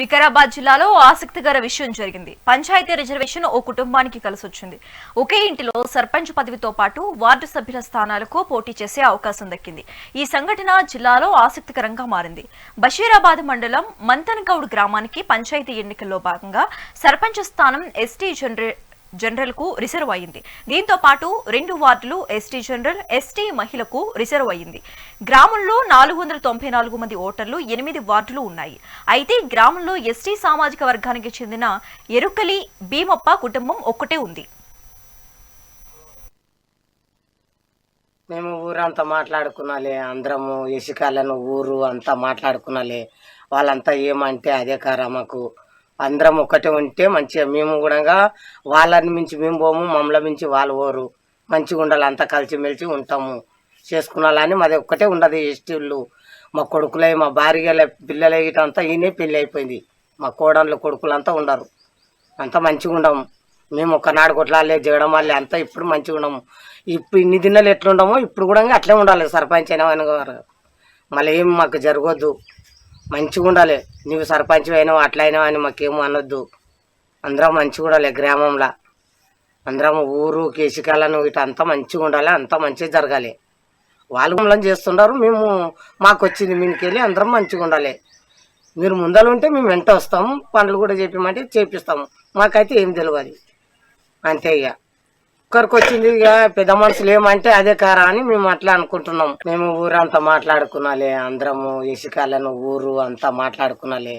వికారాబాద్ జిల్లాలో ఆసక్తికర విషయం జరిగింది. పంచాయతీ రిజర్వేషన్ ఓ కుటుంబానికి కలిసొచ్చింది. ఒకే ఇంటిలో సర్పంచ్ పదవితో పాటు వార్డు సభ్యుల స్థానాలకు పోటీ చేసే అవకాశం దక్కింది. ఈ సంఘటన జిల్లాలో ఆసక్తికరంగా మారింది. బషీరాబాద్ మండలం మంతన్గౌడ్ గ్రామానికి పంచాయతీ ఎన్నికల్లో భాగంగా సర్పంచ్ స్థానం ఎస్టీ జనరల్ కు రిజర్వ్ అయింది. దీంతో పాటు 2 వార్డులు ఎస్టీ జనరల్, ఎస్టీ మహిళకు రిజర్వ్ అయింది. గ్రామంలో 494 మంది ఓటర్లు, 8 వార్డులు ఉన్నాయి. అయితే గ్రామంలో ఎస్టీ సామాజిక వర్గానికి చెందిన ఎరుకలి భీమప్ప కుటుంబం ఒక్కటే ఉంది. మేము ఊరంతా మాట్లాడుకున్నాలే, అందరము ఇసుకాలను ఊరు అంతా మాట్లాడుకున్నాలే. వాళ్ళంతా ఏమంటే అదే కారా, మాకు అందరం ఒక్కటే ఉంటే మంచిగా, మేము కూడా వాళ్ళని మించి మేము పోము, మమ్మల్ని మించి వాళ్ళు పోరు, మంచిగా ఉండాలి, అంతా కలిసిమెలిసి ఉంటాము చేసుకున్నాలని. మాది ఒక్కటే ఉండదు ఎస్టీళ్ళు. మా కొడుకులే, మా భార్యల పిల్లల ఇటంతా ఈయనే పెళ్ళి అయిపోయింది. మా కోడళ్ళు కొడుకులంతా ఉండరు, అంతా మంచిగా ఉండము. మేము ఒక్కనాడు కొట్లాలే జగడం వాళ్ళే అంతా ఇప్పుడు మంచిగా ఉండము. ఇప్పుడు ఇన్ని దినాలు ఎట్లుండమో ఇప్పుడు కూడా అట్లే ఉండాలి. సర్పంచ్ అయినా గారు మళ్ళీ ఏం మాకు జరగొద్దు, మంచిగా ఉండాలి. నువ్వు సర్పంచ్ అయినావు అట్లా అయినావు అని మాకేమో అనొద్దు. అందరం మంచిగా ఉండాలి. గ్రామంలో అందరం ఊరు కేసికాలను ఇటంతా మంచిగా ఉండాలి, అంతా మంచిగా జరగాలి. వాళ్ళు మమ్మల్ని చేస్తున్నారు, మేము మాకు వచ్చింది మీనికెళ్ళి అందరం మంచిగా ఉండాలి. మీరు ముందర ఉంటే మేము వెంట వస్తాము, పనులు కూడా చేపిమంటే చేపిస్తాము. మాకైతే ఏం తెలియదు, అంతే. ఇక ఒక్కరికి వచ్చింది, ఇక పెద్ద మనుషులు ఏమంటే అదే కారా అని మేము అట్లా అనుకుంటున్నాం. మేము ఊరంతా మాట్లాడుకున్నాలే, అందరము ఇసుకాలను ఊరు అంతా మాట్లాడుకున్నాలే.